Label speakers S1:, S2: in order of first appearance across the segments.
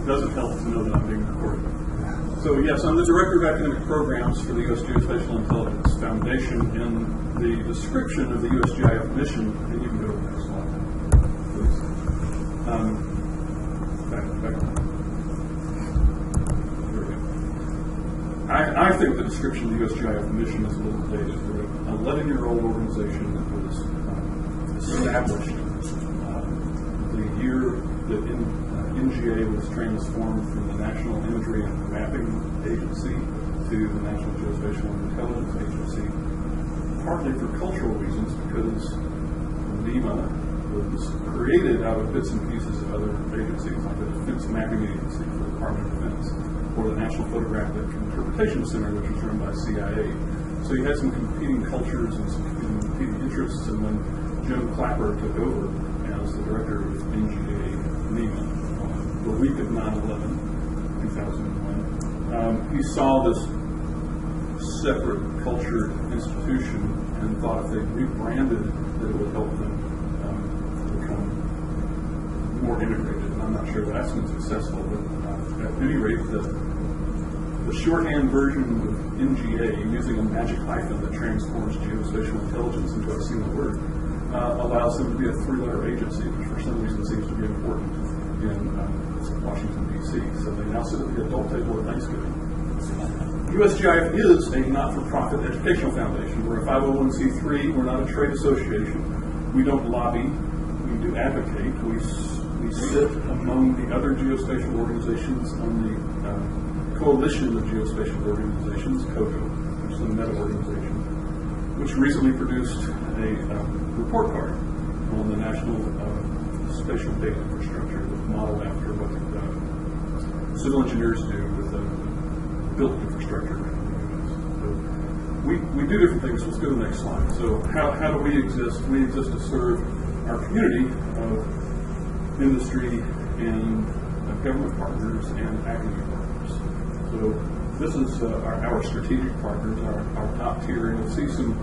S1: doesn't help to know that I'm being recorded. So yes, I'm the Director of Academic Programs for the U.S. Geospatial Intelligence Foundation. In the description of the USGIF mission, and you can go to the next slide, please. Back on. There we go. I think the description of the USGIF mission is a little dated. We're an 11-year-old organization that was established the year that NGA was transformed from the National Imagery and Mapping Agency to the National Geospatial Intelligence Agency, partly for cultural reasons, because NEMA was created out of bits and pieces of other agencies, like the Defense Mapping Agency for the Department of Defense, or the National Photographic Interpretation Center, which was run by CIA. So you had some competing cultures and some competing interests, and when Jim Clapper took over as the director of NGA NEMA the week of 9/11, 2001, he saw this separate cultured institution and thought if they rebranded that it would help them become more integrated. And I'm not sure that's been successful, but at any rate, the shorthand version of NGA, using a magic hyphen that transforms geospatial intelligence into a single word, allows them to be a three-letter agency, which for some reason seems to be important in Washington, D.C. So they now sit at the adult table at Thanksgiving. USGIF is a not-for-profit educational foundation. We're a 501c3. We're not a trade association. We don't lobby. We do advocate. We sit among the other geospatial organizations on the Coalition of Geospatial Organizations, COGO, which is a meta organization, which recently produced a report card on the National Spatial Data Infrastructure that's modeled after what civil engineers do with built infrastructure. So we do different things. Let's go to the next slide. So how do we exist? We exist to serve our community of industry and government partners and academic partners. So this is our strategic partners, our top tier, and you'll see some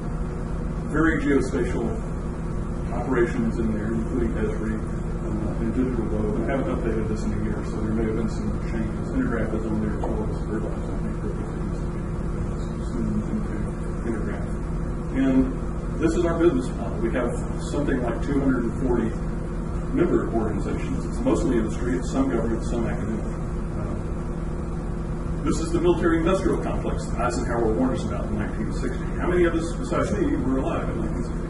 S1: very geospatial operations in there, including Esri and Digital Globe. And I haven't updated this in a year, so there may have been some changes. Intergraph is on there as well as Birdlife, I think, for things soon into Intergraph. And this is our business model. We have something like 240 member organizations. It's mostly industry, it's some government, some academic. This is the military-industrial complex that Eisenhower warned us about in 1960. How many of us, besides me, were alive in 1960?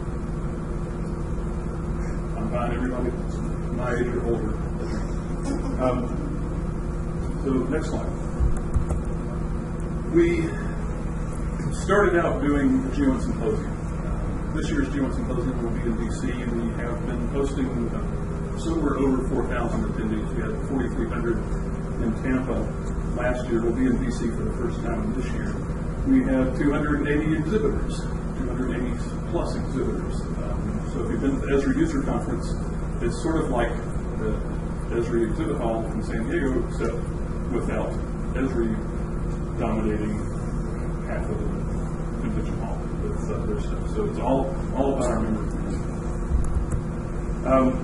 S1: I'm fine, everybody my age or older. So, next slide. We started out doing the GEOINT Symposium. This year's GEOINT Symposium will be in D.C. We have been hosting somewhere over 4,000 attendees. We had 4,300 in Tampa last year. We'll be in D.C. for the first time this year. We have 280 exhibitors, 280 plus exhibitors. So if you've been to the Esri User Conference, it's sort of like the Esri Exhibit Hall in San Diego, except without Esri dominating half of the convention hall with their stuff. So it's all about our member community.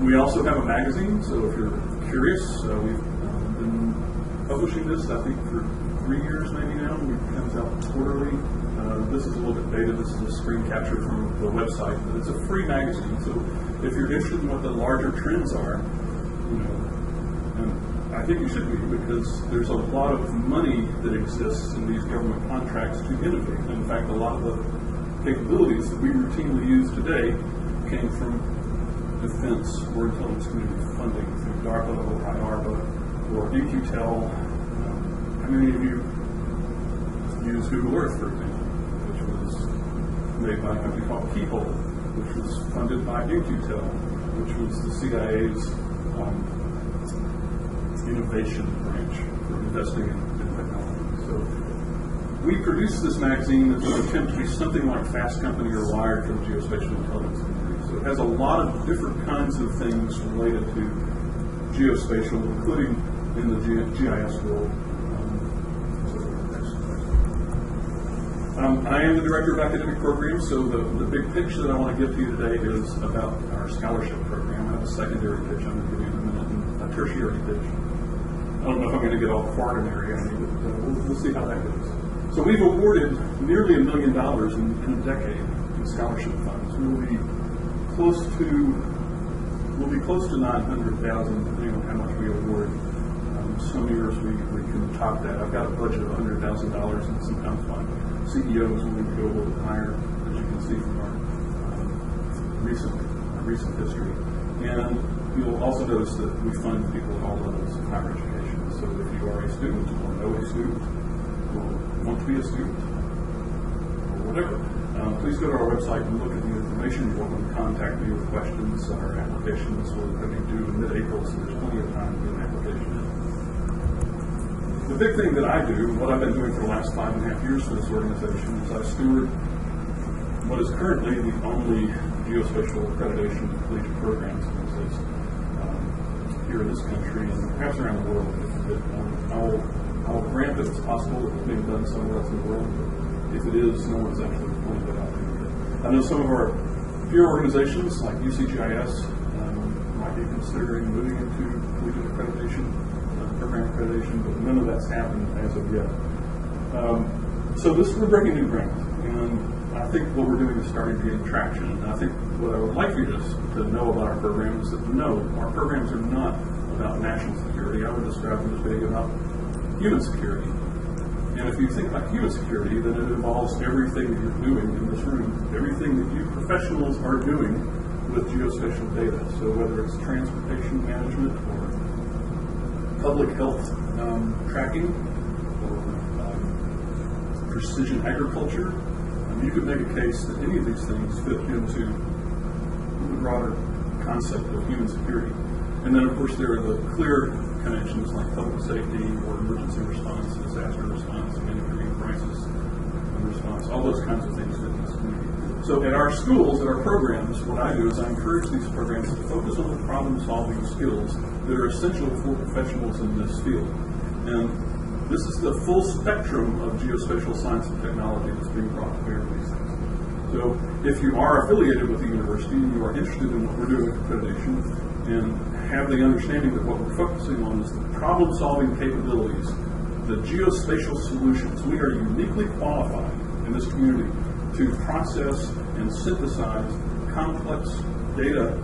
S1: We also have a magazine, so if you're curious, we've been publishing this, I think, for 3 years maybe now. It comes out quarterly. This is a little bit dated. This is a screen capture from the website, but it's a free magazine. So if you're interested in what the larger trends are, and I think you should be, because there's a lot of money that exists in these government contracts to innovate. In fact, a lot of the capabilities that we routinely use today came from defense or intelligence community funding through DARPA or IARPA or EQTEL. How many of you use Google Earth, for example, which was made by a company called People, which was funded by EQTEL, which was the CIA's innovation branch for investing in technology. So we produced this magazine as an attempt to be something like Fast Company or Wired for the geospatial intelligence community. So it has a lot of different kinds of things related to geospatial, including in the GIS world. I am the Director of Academic Programs, so the big pitch that I want to give to you today is about our scholarship program. I have a secondary pitch I'm going to give you in a minute, and a tertiary pitch. don't know if I'm going to get all quaternary on you, but we'll see how that goes. So we've awarded nearly $1 million in a decade in scholarship funds. We'll be close to 900,000, depending on how much we award. Some years we can top that. I've got a budget of $100,000, and sometimes my CEO is willing to go a little bit higher, as you can see from our recent history. And you'll also notice that we fund people at all levels of higher education. So if you are a student, or know a student, or want to be a student, or whatever, please go to our website and look at the information. You're welcome to contact me with questions. Our applications will be due in mid-April, so there's plenty of time to get an application in. The big thing that I do, what I've been doing for the last 5.5 years for this organization, is I steward what is currently the only geospatial accreditation collegiate programs here in this country and perhaps around the world. I will grant that it's possible that it's being done somewhere else in the world, but if it is, no one's actually pointed that out there. I know some of our peer organizations, like UCGIS, might be considering moving into collegiate accreditation, program accreditation, but none of that's happened as of yet. So we're breaking new ground, and I think what we're doing is starting to gain traction. And I think what I would like you to know about our program is that no, our programs are not about national security. I would describe them as being about human security. And if you think about human security, then it involves everything that you're doing in this room, everything that you professionals are doing with geospatial data. So whether it's transportation management or public health tracking or precision agriculture, you could make a case that any of these things fit into the broader concept of human security. And then, of course, there are the clear connections like public safety or emergency response, disaster response, managing crisis response, all those kinds of things fit in this community. So at our schools, at our programs, what I do is I encourage these programs to focus on the problem-solving skills that are essential for professionals in this field. And this is the full spectrum of geospatial science and technology that's being brought to bear in these things. So if you are affiliated with the university and you are interested in what we're doing with accreditation and have the understanding that what we're focusing on is the problem-solving capabilities, the geospatial solutions, we are uniquely qualified in this community to process and synthesize complex data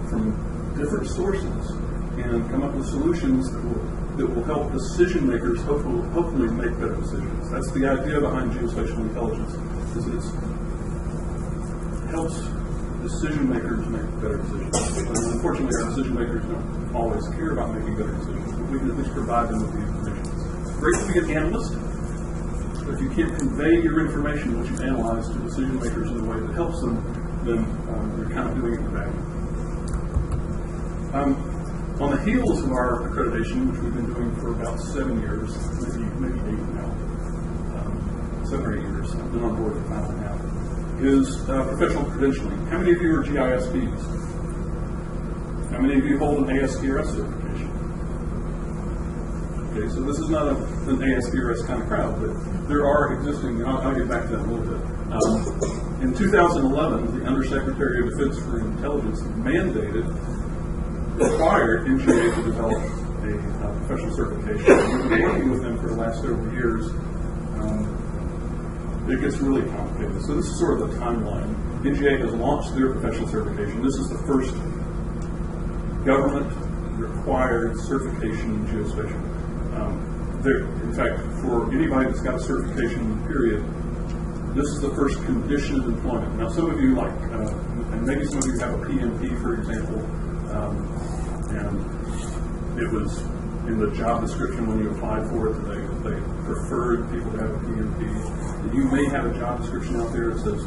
S1: from different sources and come up with solutions that will help decision makers hopefully make better decisions. That's the idea behind geospatial intelligence, is that it helps decision makers make better decisions. And unfortunately, our decision makers don't always care about making better decisions, but we can at least provide them with the information. It's great to be an analyst, but if you can't convey your information, what you analyze, to decision makers in a way that helps them, then you're kind of doing it in vacuum. On the heels of our accreditation, which we've been doing for about 7 years, maybe 8 now, 7 or 8 years, I've been on board for 5.5, is professional credentialing. How many of you are GISPs? How many of you hold an ASPRS certification? Okay, so this is not an ASPRS kind of crowd, but there are existing, I'll get back to that in a little bit. In 2011, the Undersecretary of Defense for Intelligence required NGA to develop a professional certification. We've been working with them for the last several years. It gets really complicated. So this is sort of the timeline. NGA has launched their professional certification. This is the first government-required certification in geospatial. In fact, for anybody that's got a certification period, this is the first condition of employment. Now, some of you and maybe some of you have a PMP, for example, and it was in the job description when you applied for it that they preferred people to have a PMP. You may have a job description out there that says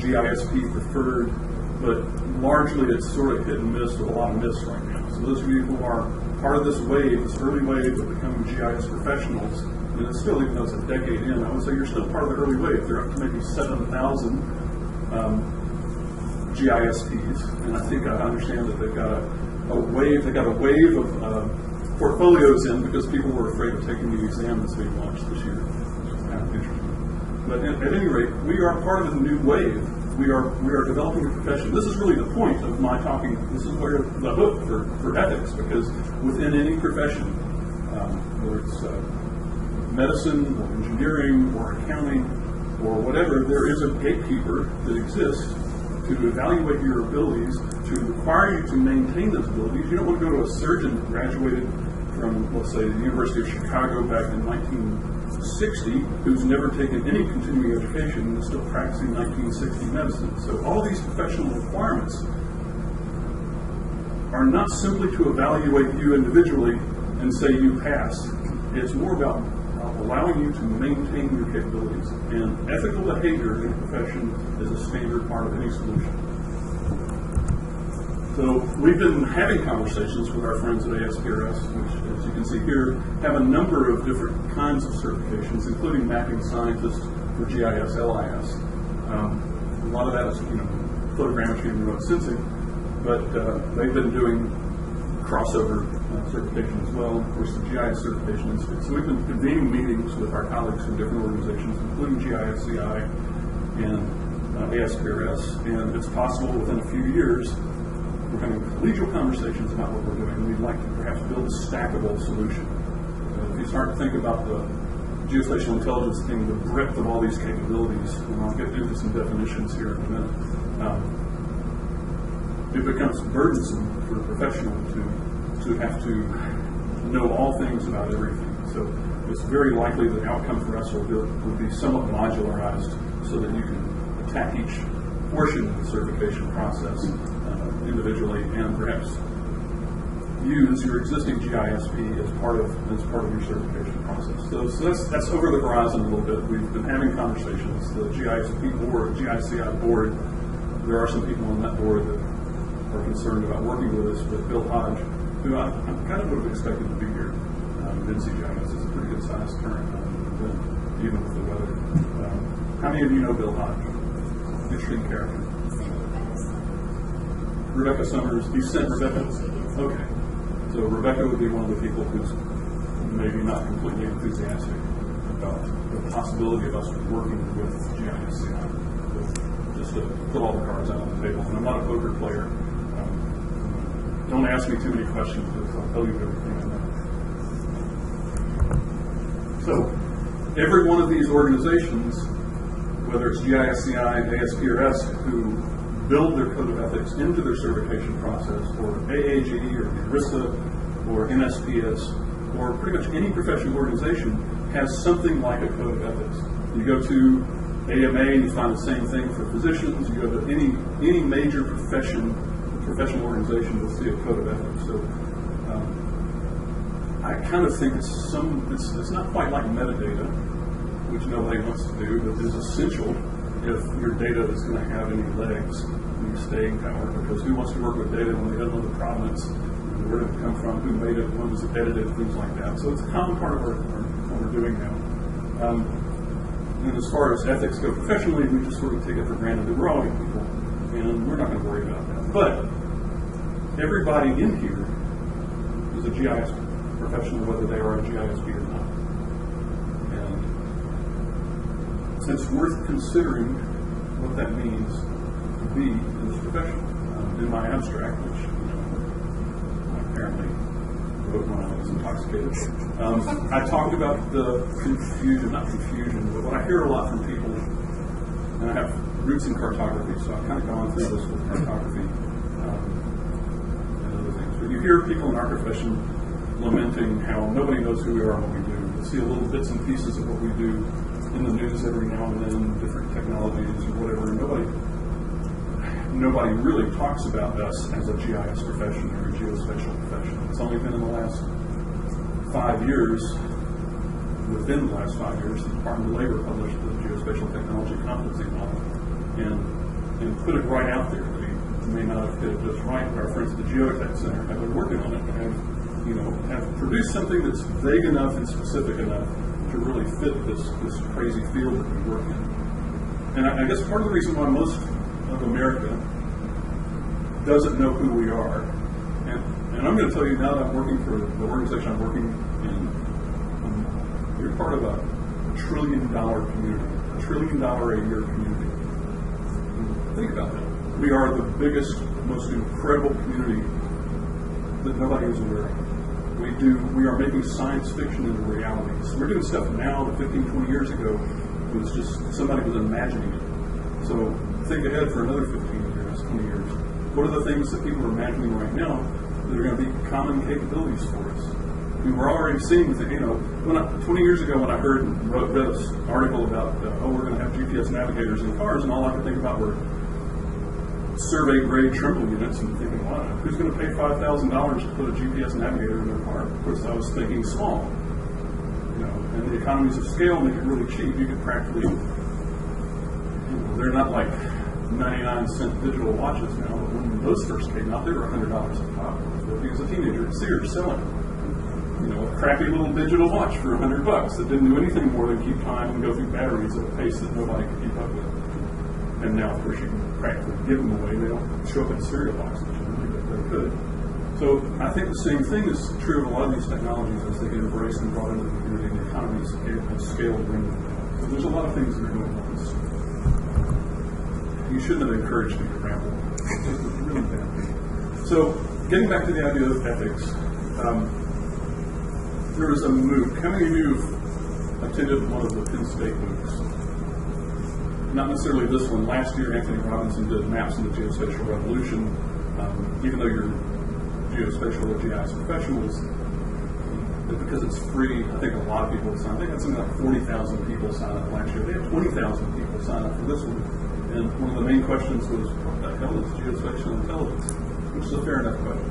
S1: GISP preferred, but largely it's sort of hit and miss with a lot of myths right now. So those of you who are part of this wave, this early wave of becoming GIS professionals, and it's still, even though it's a decade in, I would say you're still part of the early wave. They're up to maybe 7,000 GISPs, and I think I understand that they've got a wave of portfolios in because people were afraid of taking the exam that's being launched this year. It's kind of interesting. But at any rate, we are part of the new wave. We are developing a profession. This is really the point of my talking. This is where the hook for ethics, because within any profession, whether it's medicine or engineering or accounting or whatever, there is a gatekeeper that exists to evaluate your abilities, to require you to maintain those abilities. You don't want to go to a surgeon that graduated from, let's say, the University of Chicago back in 1960, who's never taken any continuing education and is still practicing 1960 medicine. So all these professional requirements are not simply to evaluate you individually and say you pass. It's more about allowing you to maintain your capabilities. And ethical behavior in a profession is a standard part of any solution. So we've been having conversations with our friends at ASPRS, which, as you can see here, have a number of different kinds of certifications, including mapping scientists for GIS, LIS. A lot of that is, photogrammetry and remote sensing, but they've been doing crossover certification as well, of course the GIS certification institute. So we've been convening meetings with our colleagues from different organizations, including GISCI and ASPRS, and it's possible within a few years we're having collegial conversations about what we're doing. We'd like to perhaps build a stackable solution. If you start to think about the geospatial intelligence thing, the breadth of all these capabilities, and I'll get into some definitions here in a minute, it becomes burdensome for a professional to have to know all things about everything. So it's very likely that the outcome for us will be somewhat modularized so that you can attack each portion of the certification process individually and perhaps use your existing GISP as part of your certification process. So that's over the horizon a little bit. We've been having conversations. The GISP board, GICI board, there are some people on that board that are concerned about working with us, but Bill Hodge, who I kind of would have expected to be here. NCGIS is a pretty good sized current, even with the weather. How many of you know Bill Hodge? Interesting character. Rebecca Summers, you sent Rebecca? Okay. So Rebecca would be one of the people who's maybe not completely enthusiastic about the possibility of us working with GISCI. Just to put all the cards out on the table. And I'm not a poker player. Don't ask me too many questions because I'll tell you everything I know. So, every one of these organizations, whether it's GISCI, ASPRS, who build their code of ethics into their certification process, or AAGE, or ERISA, or NSPS, or pretty much any professional organization has something like a code of ethics. You go to AMA and you find the same thing for physicians. You go to any major professional organization will see a code of ethics. So I kind of think it's not quite like metadata, which nobody wants to do, but is essential if your data is going to have any legs, any staying power, because who wants to work with data when they don't know the provenance, where did it come from, who made it, when was it edited, things like that. So it's a common part of what we're doing now. And as far as ethics go professionally, we just sort of take it for granted that we're all good people, and we're not going to worry about that. But everybody in here is a GIS professional, whether they are a GISP or not. And it's worth considering what that means to be in this profession. In my abstract, which I apparently wrote when I was intoxicated, I talked about the not confusion, but what I hear a lot from people, and I have roots in cartography, so I've kind of gone through this with cartography and other things. But you hear people in our profession lamenting how nobody knows who we are and what we do. You see a little bits and pieces of what we do in the news every now and then, different technologies or whatever, and nobody really talks about us as a GIS profession or a geospatial profession. It's only been in the last 5 years, within the last 5 years, the Department of Labor published the Geospatial Technology Competency Model and put it right out there. They may not have hit it just right, but our friends at the GeoINT Center have been working on it and have produced something that's vague enough and specific enough to really fit this crazy field that we work in. And I guess part of the reason why most of America doesn't know who we are, and I'm going to tell you now that I'm working for the organization I'm working in, you're part of a $1 trillion community, $1 trillion a year community. Think about that. We are the biggest, most incredible community that nobody is aware of. We are making science fiction into reality. So we're doing stuff now that 15, 20 years ago was just somebody was imagining it. So think ahead for another 15 years, 20 years. What are the things that people are imagining right now that are going to be common capabilities for us? I mean, we're already seeing that, 20 years ago when I read this article about, we're going to have GPS navigators in cars, and all I could think about were survey-grade Trimble units, and thinking, wow, who's going to pay $5,000 to put a GPS navigator in their car? Of course, I was thinking small, and the economies of scale make it really cheap. You could practically, they're not like 99-cent digital watches now, but when those first came out, they were $100 a pop. Because a teenager at Sears selling, a crappy little digital watch for $100 that didn't do anything more than keep time and go through batteries at a pace that nobody could keep up with. And now, of course, you can practically give them away. They don't show up in cereal boxes generally, but they could. So I think the same thing is true of a lot of these technologies as they get embraced and brought into the community, and the economies of scale bring them down. So there's a lot of things that are going on. You shouldn't have encouraged me to ramble. It's a really bad thing. So getting back to the idea of ethics, there was a MOOC. How many of you have attended one of the Penn State MOOCs? Not necessarily this one. Last year, Anthony Robinson did Maps in the Geospatial Revolution. Even though you're geospatial or GIS professionals, because it's free, I think a lot of people sign up. I think that's something like 40,000 people sign up last year. They had 20,000 people sign up for this one. And one of the main questions was, what the hell is geospatial intelligence? Which is a fair enough question.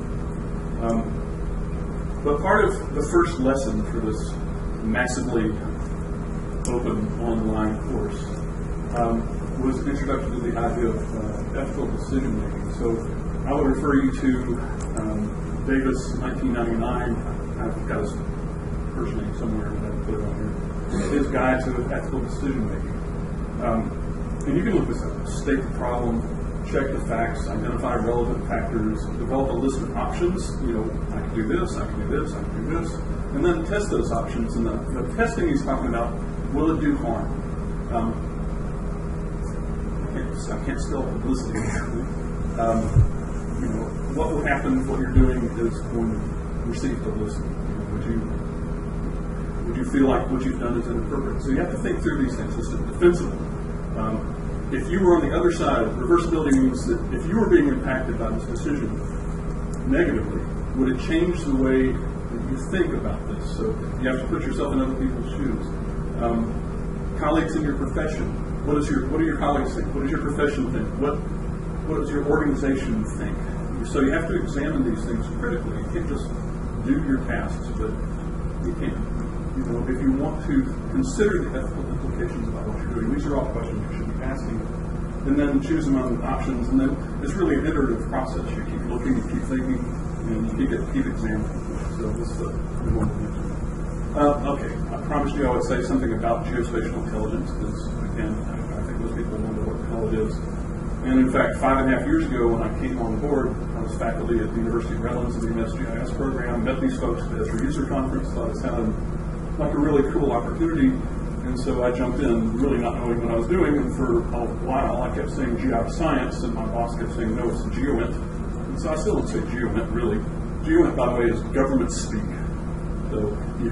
S1: But part of the first lesson for this massively open online course was an introduction to the idea of ethical decision making. So I would refer you to Davis, 1999. I've got his first name somewhere, and I haven't put it on here. His guide to ethical decision making. And you can look this up. State the problem, check the facts, identify relevant factors, develop a list of options. I can do this, I can do this, I can do this, and then test those options. And the testing he's talking about, will it do harm? I can't spell publicity. What will happen if what you're doing is going to receive publicity? Would you feel like what you've done is inappropriate? So you have to think through these things. It's defensible. If you were on the other side, reversibility means that if you were being impacted by this decision negatively, would it change the way that you think about this? So you have to put yourself in other people's shoes. Colleagues in your profession, what do your colleagues think? What does your profession think? What does your organization think? So you have to examine these things critically. You can't just do your tasks, but you can. If you want to consider the ethical implications about what you're doing, these are all questions you should be asking, and then choose among options. And then it's really an iterative process. You keep looking, you keep thinking, and you keep examining. So this is the one to mention. Okay, I promised you I would say something about geospatial intelligence, because again, I think most people wonder what the hell it is. And in fact, 5.5 years ago, when I came on board, I was faculty at the University of Redlands in the MSGIS program. Met these folks at the Esri User Conference. Thought it sounded like a really cool opportunity, and so I jumped in, really not knowing what I was doing. And for a while, I kept saying geoscience, and my boss kept saying, no, it's GEOINT. And so I still don't say GEOINT, really. GEOINT, by the way, is government speak. So you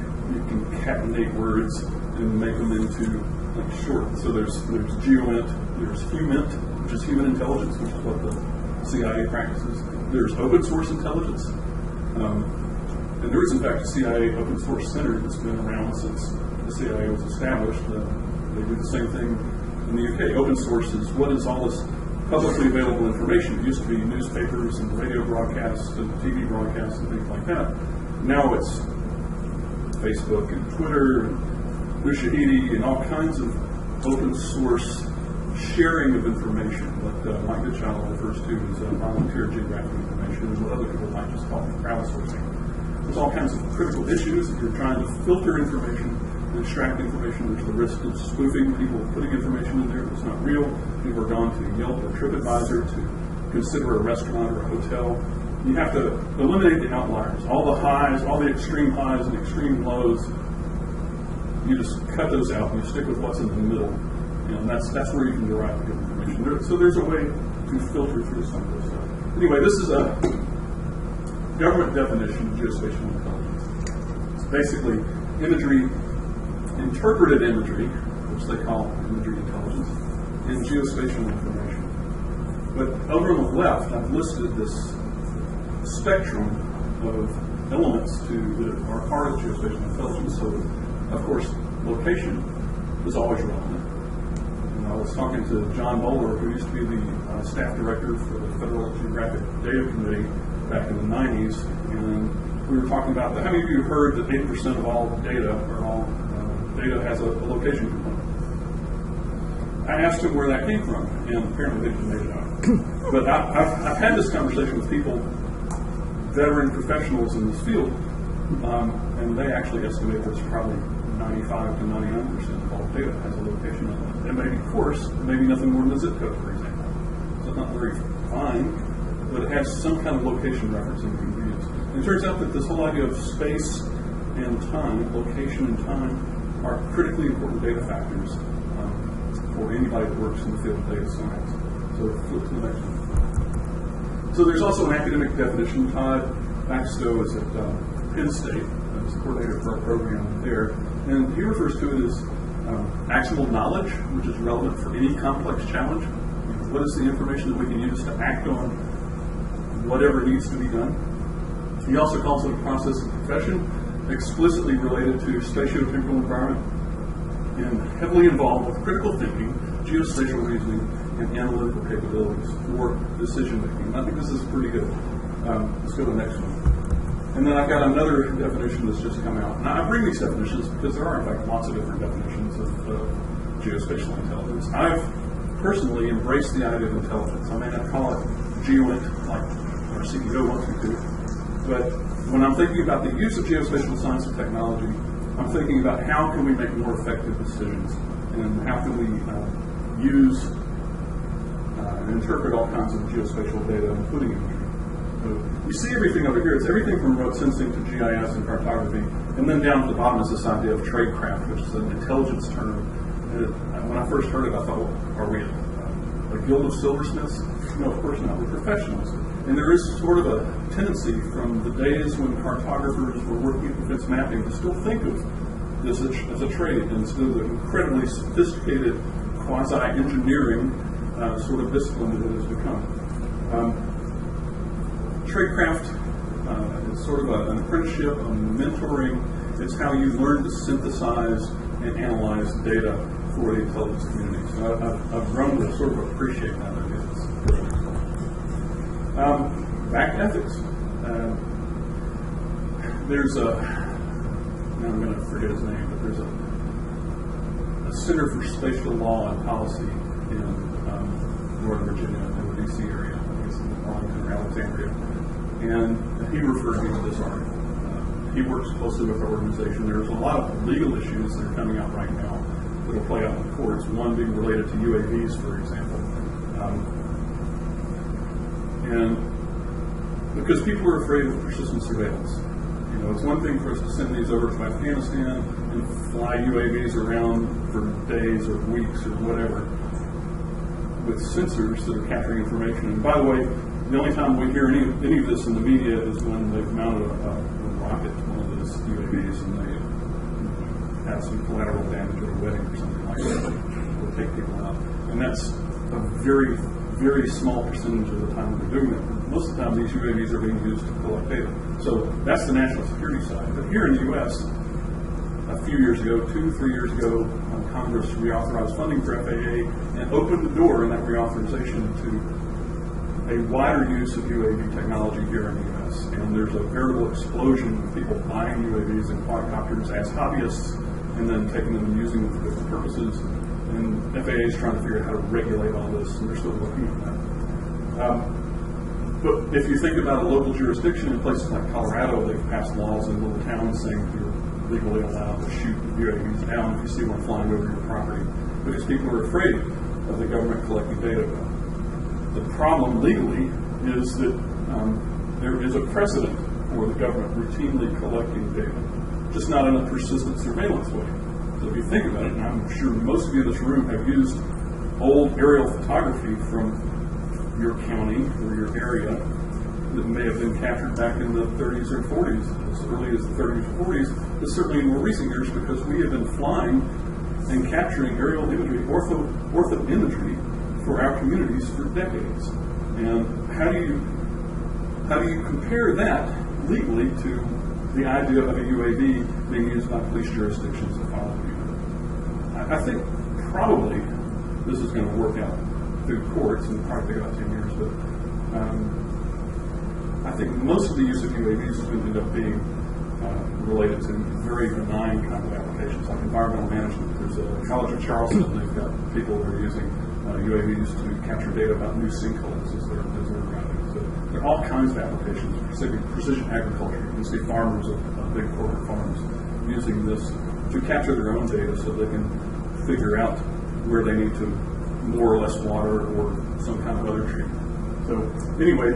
S1: concatenate words and make them into short. So there's GEOINT, there's HUMINT, which is human intelligence, which is what the CIA practices. There's open source intelligence. And there is, in fact, a CIA open source center that's been around since the CIA was established. They do the same thing in the UK. Open source is what is all this publicly available information. It used to be newspapers and radio broadcasts and TV broadcasts and things like that. Now it's Facebook and Twitter and Ushahidi and all kinds of open source sharing of information, what Mike Goodchild refers to as volunteer geographic information, and what other people might just call crowdsourcing. There's all kinds of critical issues. If you're trying to filter information and extract information, there's the risk of spoofing, people putting information in there that's not real. People are gone to Yelp or TripAdvisor to consider a restaurant or a hotel. You have to eliminate the outliers, all the highs, all the extreme highs and extreme lows. You just cut those out and you stick with what's in the middle. And that's where you can derive good information. So there's a way to filter through some of this stuff. Anyway, this is a government definition of geospatial intelligence. basically imagery, interpreted imagery, which they call imagery intelligence, and geospatial information. But over on the left, I've listed this spectrum of elements that are part of geospatial intelligence. So, of course, location is always relevant. And I was talking to John Bowler, who used to be the staff director for the Federal Geographic Data Committee back in the 90s, and we were talking about how many of you heard that 80% of all data, or all data, has a location component. I asked him where that came from, and apparently they didn't make it out. But I've had this conversation with people, veteran professionals in this field, and they actually estimate that it's probably 95 to 99% of all data has a location element. It may be coarse, it may be nothing more than a zip code, for example. So it's not very fine, but it has some kind of location reference that we can use. And it turns out that this whole idea of space and time, location and time, are critically important data factors for anybody that works in the field of data science. So flip to the next one. So there's also an academic definition. Todd Baxto is at Penn State, as the coordinator for our program there, and he refers to it as actionable knowledge, which is relevant for any complex challenge. What is the information that we can use to act on whatever needs to be done? He also calls it a process of profession, explicitly related to spatio-temporal environment, and heavily involved with critical thinking, geospatial reasoning, and analytical capabilities for decision making. I think this is pretty good. Let's go to the next one. And then I've got another definition that's just come out. Now I bring these definitions because there are in fact lots of different definitions of geospatial intelligence. I've personally embraced the idea of intelligence. I may not call it GEOINT like our CEO wants me to, but when I'm thinking about the use of geospatial science and technology, I'm thinking about how can we make more effective decisions, and how can we use and interpret all kinds of geospatial data, including imagery. So you see everything over here. It's everything from remote sensing to GIS and cartography, and then down at the bottom is this idea of tradecraft, which is an intelligence term. And when I first heard it, I thought, well, are we a guild of silversmiths? No, of course not. We're professionals. And there is sort of a tendency from the days when cartographers were working at defense mapping to still think of this as a trade, instead of the incredibly sophisticated quasi-engineering sort of discipline that it has become. Tradecraft is sort of an apprenticeship, a mentoring. It's how you learn to synthesize and analyze data for the intelligence community. So I've grown to sort of appreciate that idea. Back to ethics. There's now I'm going to forget his name, but there's a Center for Spatial Law and Policy in Northern Virginia, in the D.C. area, I think it's in Arlington or Alexandria, and he referred me to this article. He works closely with our organization. There's a lot of legal issues that are coming out right now that will play out in the courts, one being related to UAVs, for example. And because people are afraid of persistent surveillance. You know, it's one thing for us to send these over to Afghanistan and fly UAVs around for days or weeks or whatever with sensors that are capturing information. And by the way, the only time we hear any of this in the media is when they've mounted a rocket to one of those UAVs and they have some collateral damage at a wedding or something like that. They'll take people out. And that's a very, very small percentage of the time that they're doing that. Most of the time, these UAVs are being used to collect data. So that's the national security side. But here in the U.S., a few years ago, 2-3 years ago, Congress reauthorized funding for FAA and opened the door in that reauthorization to a wider use of UAV technology here in the U.S. And there's a veritable explosion of people buying UAVs and quadcopters as hobbyists and then taking them and using them for different purposes. And FAA is trying to figure out how to regulate all this, and they're still looking at that. But if you think about a local jurisdiction in places like Colorado, they've passed laws in little towns saying you're legally allowed to shoot UAVs down if you see one flying over your property, because people are afraid of the government collecting data. The problem legally is that there is a precedent for the government routinely collecting data, just not in a persistent surveillance way. So if you think about it, and I'm sure most of you in this room have used old aerial photography from your county or your area that may have been captured back in the 30s or 40s, as early as the 30s or 40s, but certainly in more recent years because we have been flying and capturing aerial imagery, ortho imagery for our communities for decades. And how do you compare that legally to the idea of a UAV being used by police jurisdictions to file a unit? I think probably this is going to work out through courts and probably take about 10 years, but I think most of the use of UAVs is going to end up being related to very benign kind of applications, like environmental management. There's a College of Charleston, they've got people who are using UAVs to capture data about new sinkholes as they're routing. So there are all kinds of applications, particularly precision agriculture. You can see farmers of big corporate farms using this to capture their own data so they can figure out where they need to more or less water or some kind of other treatment. So anyway,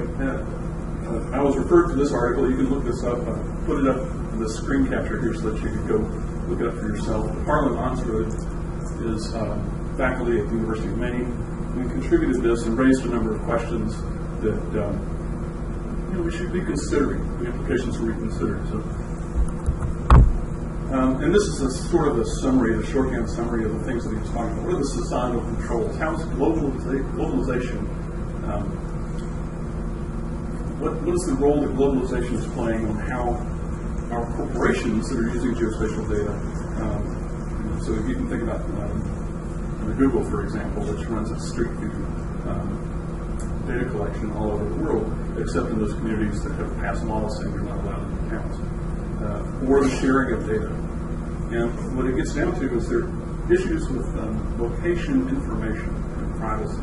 S1: I was referred to this article. You can look this up. Put it up in the screen capture here so that you can go look it up for yourself. Harlan Onsrud is faculty at the University of Maine and contributed this and raised a number of questions that we should be considering, the implications for reconsidering. So, and this is a sort of a summary, a shorthand summary of the things that he was talking about. What are the societal controls? How is globalization? What is the role that globalization is playing on how our corporations that are using geospatial data? So if you can think about Google, for example, which runs its Street View data collection all over the world, except in those communities that have passed laws saying they're not allowed in accounts, or the sharing of data. And what it gets down to is there are issues with location information and privacy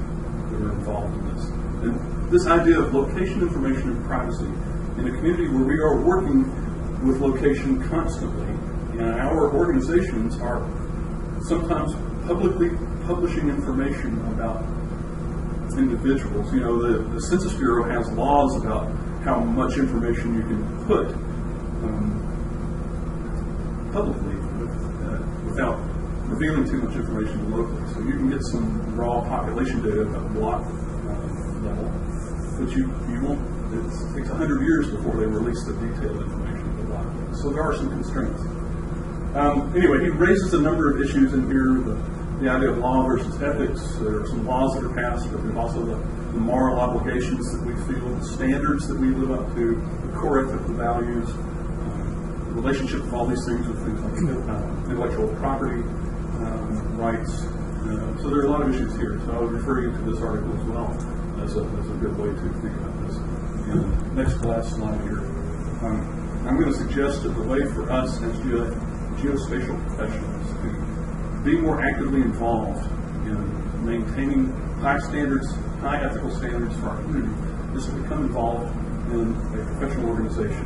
S1: that are involved in this. And this idea of location information and privacy in a community where we are working with location constantly, and our organizations are sometimes publicly publishing information about individuals. You know, the Census Bureau has laws about how much information you can put publicly without revealing too much information locally. So you can get some raw population data at the block level, but you won't. It takes 100 years before they release the detailed information at the block level. So there are some constraints. Anyway, he raises a number of issues in here. The idea of law versus ethics. There are some laws that are passed, but there's also the moral obligations that we feel, the standards that we live up to, the core ethical values, the relationship of all these things with things like intellectual property rights. So there are a lot of issues here. So I would refer you to this article as well as a good way to think about this. And next last slide here. I'm going to suggest that the way for us as geospatial professionals to be more actively involved in maintaining high standards, high ethical standards for our community is to become involved in a professional organization.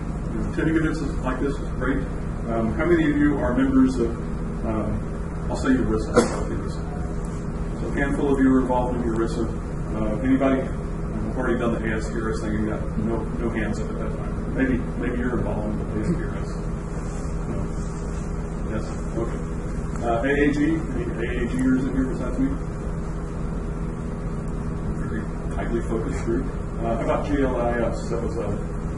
S1: Attending events like this is great. How many of you are members of, I'll say ERISA. So a handful of you are involved in ERISA. Anybody? I've already done the ASTRS thing and got no hands up at that time. Maybe you're involved in the ASTRS. No. Yes? Okay. AAG? Any AAGers in here besides me? Very tightly focused group. How about GLIS? That was a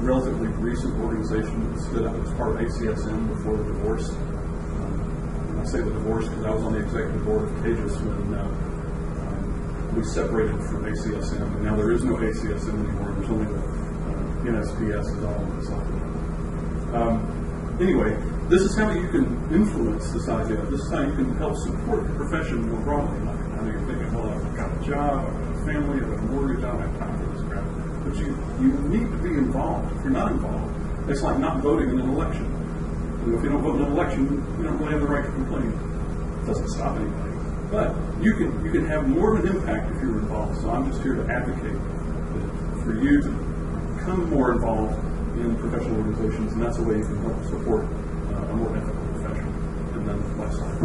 S1: relatively recent organization that stood up as part of ACSM before the divorce. And I say the divorce because I was on the executive board of CAGIS when we separated from ACSM, and now there is no ACSM anymore. There's only the NSPS is all on the side. Anyway, this is how you can influence this idea. This is how you can help support the profession more broadly. I know you're thinking, well, I've got a job, I've got a family, I've got a mortgage, I don't have time for this crap. But you need to be involved. If you're not involved, it's like not voting in an election. If you don't vote in an election, you don't really have the right to complain. It doesn't stop anybody. But you can have more of an impact if you're involved. So I'm just here to advocate for you to become more involved in professional organizations, and that's a way you can help support a more ethical profession. And then last slide.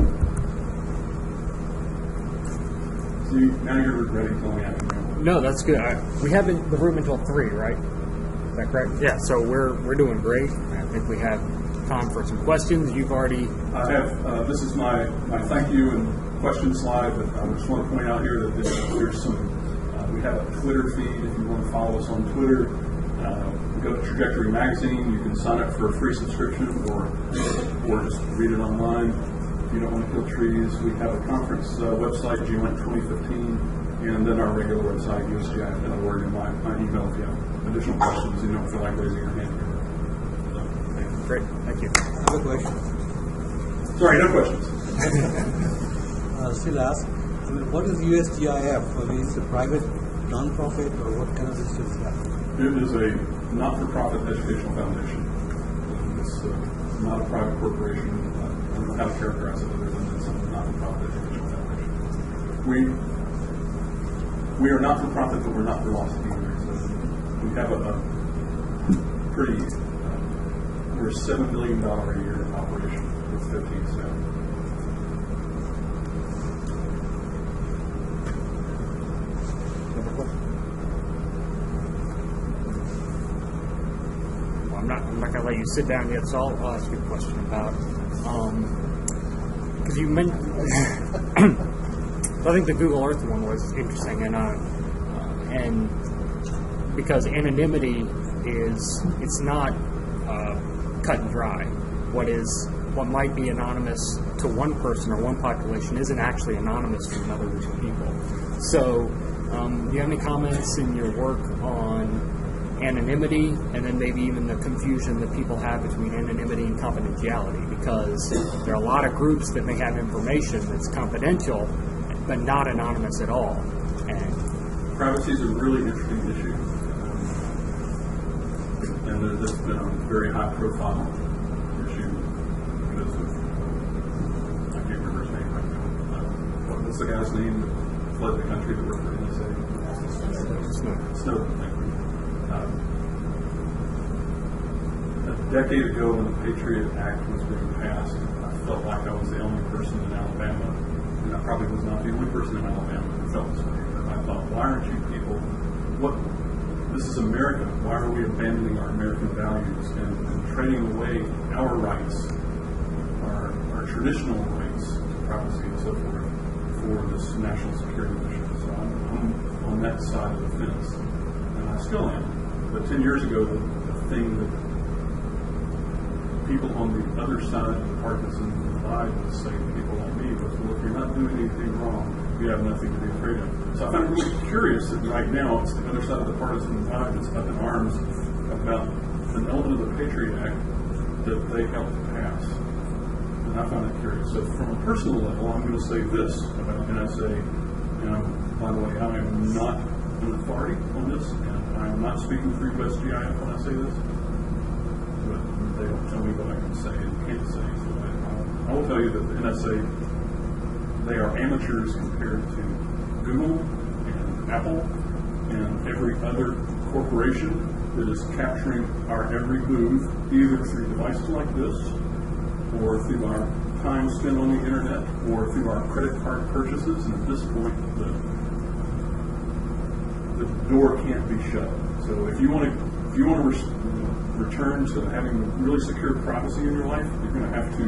S1: See, now you're ready to tell me after.
S2: No, that's good. We have the room until 3, right? Is that correct? Yeah. So we're doing great. I think we have time for some questions. You've already.
S1: I have. This is my thank you and question slide. But I just want to point out here that there's some. We have a Twitter feed. If you want to follow us on Twitter, go to Trajectory Magazine. You can sign up for a free subscription or or just read it online. If you don't want to kill trees, we have a conference website, GEOINT 2015, and then our regular website, usgi.org, and my email if you have additional questions and you don't feel like raising your hand.
S2: Great, thank you.
S3: I have a question.
S1: Sorry, no questions.
S3: Still ask, what is USGIF? I mean, it's a private non-profit, or what kind of system is that?
S1: It is a not-for-profit educational foundation. It's not a private corporation. I don't know how to characterize it other than it's a not-for-profit educational foundation. We are not-for-profit, but we're not for loss either. So we have a pretty, we're a $7 million a year operation with 15 staff.
S2: I'm not going to let you sit down yet, so I'll ask you a question about, because you mentioned, I think the Google Earth one was interesting, and because anonymity it's not cut and dry. What might be anonymous to one person or one population isn't actually anonymous to another group of people. So, do you have any comments in your work on anonymity, and then maybe even the confusion that people have between anonymity and confidentiality? Because there are a lot of groups that may have information that's confidential, but not anonymous at all. And
S1: privacy is a really interesting issue, and there's been a very high-profile issue because of, I can't remember his name right now. What's the guy's name that fled the country that worked for NSA? Snowden. Thank you. A decade ago, when the Patriot Act was being passed, I felt like I was the only person in Alabama, and I probably was not the only person in Alabama who felt this way. But I thought, why aren't you people? This is America. Why are we abandoning our American values and trading away our rights, our traditional rights to privacy and so forth, for this national security mission? So I'm on that side of the fence, and I still am. But 10 years ago, the thing that people on the other side of the partisan divide would say to people like me was, well, if you're not doing anything wrong, you have nothing to be afraid of. So I find it really curious that right now it's the other side of the partisan divide that's up in arms about an element of the Patriot Act that they helped pass. And I find that curious. So from a personal level, I'm going to say this about NSA. By the way, I am not an authority on this, and I am not speaking for USGIF when I say this. But they don't tell me what I can say and can't say. So I will tell you that the NSA, they are amateurs compared to Google and Apple and every other corporation that is capturing our every move, either through devices like this, or through our time spent on the internet, or through our credit card purchases. And at this point, the door can't be shut. So if you want to return to having really secure privacy in your life, you're going to have to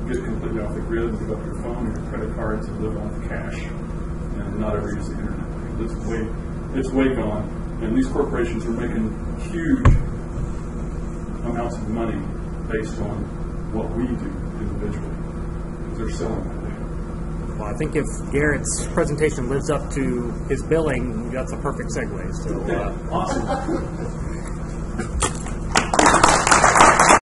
S1: get completely off the grid and give up your phone and your credit cards and live off cash and not ever use the internet. It's way gone. And these corporations are making huge amounts of money based on what we do individually, because they're selling that data.
S2: Well, I think if Garrett's presentation lives up to his billing, that's a perfect segue. So,
S1: Awesome.